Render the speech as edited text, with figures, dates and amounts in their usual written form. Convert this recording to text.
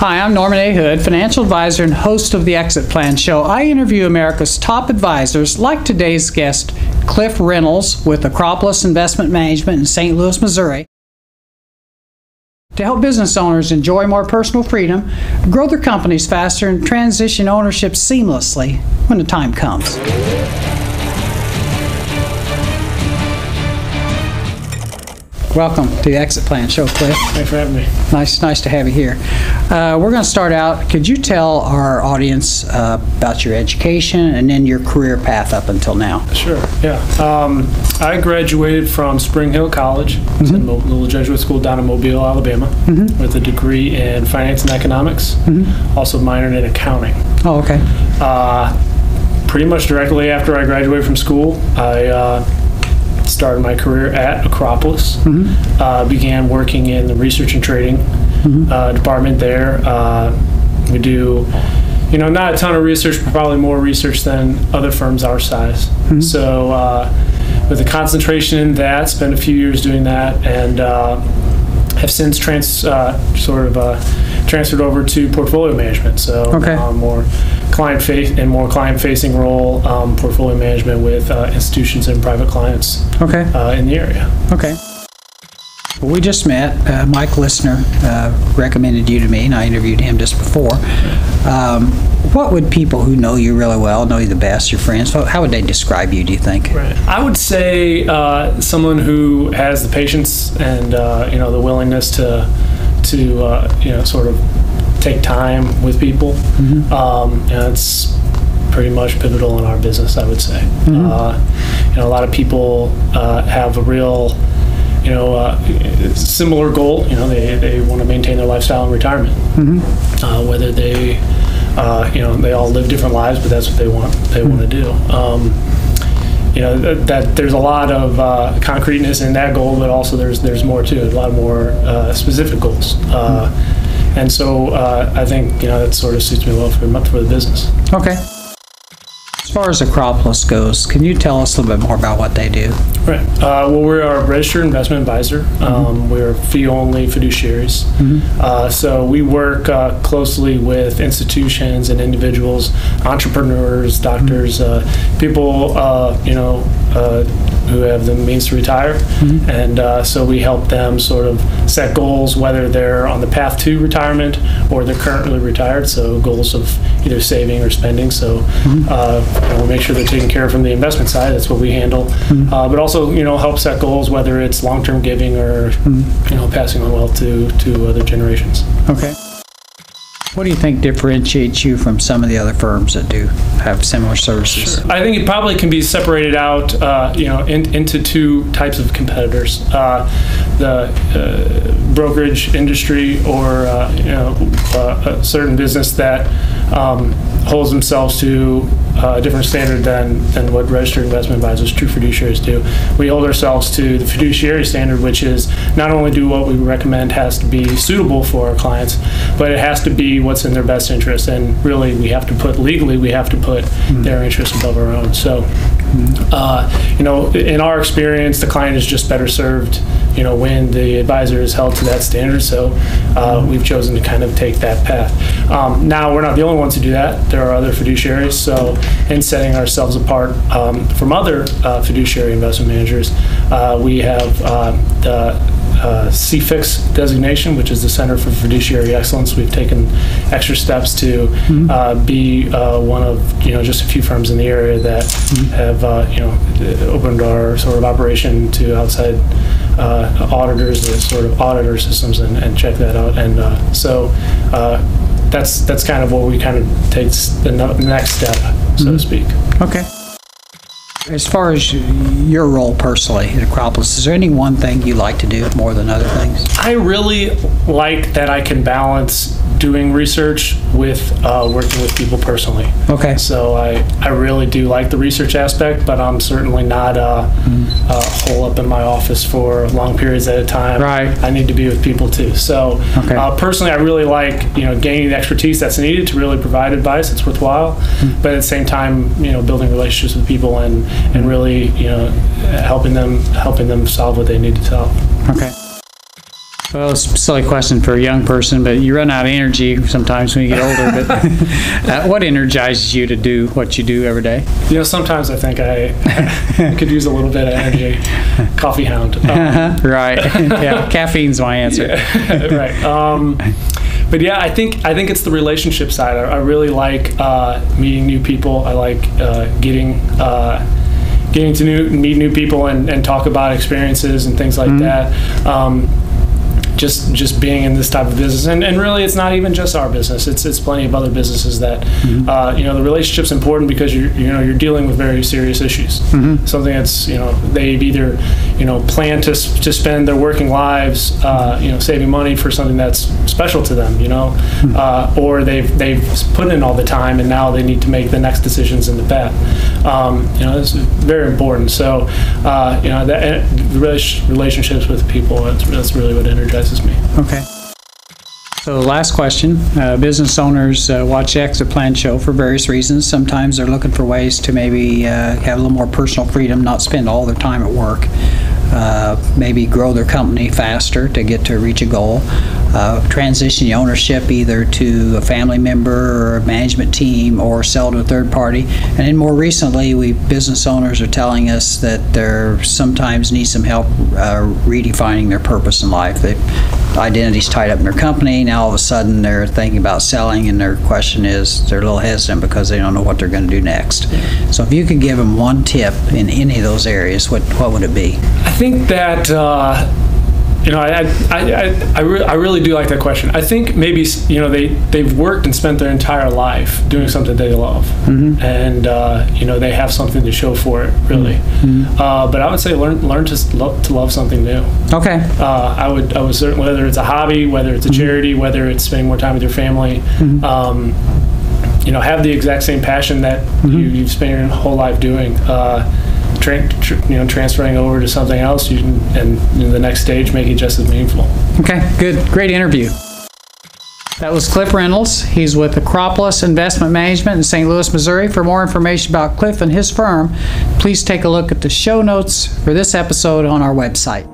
Hi, I'm Norman A. Hood, financial advisor and host of the Exit Plan Show. I interview America's top advisors like today's guest, Cliff Reynolds with Acropolis Investment Management in St. Louis, Missouri, to help business owners enjoy more personal freedom, grow their companies faster, and transition ownership seamlessly when the time comes. Welcome to the Exit Plan Show, Cliff. Thanks for having me. Nice to have you here. We're going to start out. Could you tell our audience about your education and then your career path up until now? Sure, yeah. I graduated from Spring Hill College. It's a little Jesuit school down in Mobile, Alabama, with a degree in finance and economics, also minored in accounting. Oh, okay. Pretty much directly after I graduated from school, I started my career at Acropolis. Began working in the research and trading department there. We do, not a ton of research, but probably more research than other firms our size. So with a concentration in that, spent a few years doing that, and have since transferred over to portfolio management. So more client-facing role, portfolio management with institutions and private clients in the area. Okay. Well, we just met. Mike Listener recommended you to me, and I interviewed him just before. What would people who know you really well, know you the best, your friends, how would they describe you, do you think? Right. I would say someone who has the patience and the willingness to sort of take time with people. It's pretty much pivotal in our business, I would say. A lot of people have a real similar goal. They want to maintain their lifestyle in retirement. Whether they they all live different lives, but that's what they want to do. That there's a lot of concreteness in that goal, but also there's more to it, a lot more specific goals. And so I think that sort of suits me well for the business. Okay. As far as Acropolis goes, can you tell us a little bit more about what they do? Right. Well, we're a registered investment advisor. We're fee-only fiduciaries. So we work closely with institutions and individuals, entrepreneurs, doctors, people, who have the means to retire. And so we help them sort of set goals, whether they're on the path to retirement or they're currently retired, so goals of either saving or spending. So we'll make sure they're taken care of from the investment side. That's what we handle. But also, help set goals, whether it's long-term giving or, passing on wealth to other generations. Okay. What do you think differentiates you from some of the other firms that do have similar services? Sure. I think it probably can be separated out, into two types of competitors: the brokerage industry, or a certain business that holds themselves to a different standard than what registered investment advisors, true fiduciaries, do. We hold ourselves to the fiduciary standard, which is not only do what we recommend has to be suitable for our clients, but it has to be what's in their best interest. And really, we have to put their interests above our own. So, in our experience, the client is just better served, when the advisor is held to that standard. So we've chosen to kind of take that path. Now, we're not the only ones who do that. There are other fiduciaries. So in setting ourselves apart from other fiduciary investment managers, we have the CFIX designation, which is the Center for Fiduciary Excellence. We've taken extra steps to be one of just a few firms in the area that have opened our sort of operation to outside auditors that sort of audit our systems and check that out. And so that's kind of what we kind of take the next step, so to speak. Okay. As far as your role personally at Acropolis, is there any one thing you like to do more than other things? I really like that I can balance doing research with working with people personally. Okay. So I really do like the research aspect, but I'm certainly not a hole up in my office for long periods at a time. Right. I need to be with people too. So personally, I really like gaining the expertise that's needed to really provide advice that's worthwhile, but at the same time building relationships with people and really helping them solve what they need to solve. Okay. Well, it's a silly question for a young person, but you run out of energy sometimes when you get older. But what energizes you to do what you do every day? Sometimes I think I could use a little bit of energy. Coffee hound. Right. Yeah, caffeine's my answer. Yeah, right. But yeah, I think it's the relationship side. I really like meeting new people. I like getting to meet new people and talk about experiences and things like that. Just being in this type of business, and really it's not even just our business, it's plenty of other businesses that the relationship's important because you're dealing with very serious issues. Something that's they've either plan to spend their working lives saving money for something that's special to them, or they've put in all the time and now they need to make the next decisions in the path. It's very important. So the relationships with people, that's really what energizes me. Okay. So the last question, business owners watch the Exit Plan show for various reasons. Sometimes they're looking for ways to maybe have a little more personal freedom, not spend all their time at work, maybe grow their company faster to get to reach a goal, transition the ownership either to a family member or a management team or sell to a third party. And then more recently, business owners are telling us that they sometimes need some help redefining their purpose in life. Identity's tied up in their company. Now all of a sudden they're thinking about selling, and their question is they're a little hesitant because they don't know what they're going to do next. So if you could give them one tip in any of those areas, what would it be? I think that I really do like that question. I think maybe they've worked and spent their entire life doing something they love, and they have something to show for it, really. But I would say learn to love something new. Okay. I would certainly, whether it's a hobby, whether it's a charity, whether it's spending more time with your family. Have the exact same passion that you've spent your whole life doing. Transferring over to something else, and in the next stage, make it just as meaningful. Okay, good. Great interview. That was Cliff Reynolds. He's with Acropolis Investment Management in St. Louis, Missouri. For more information about Cliff and his firm, please take a look at the show notes for this episode on our website.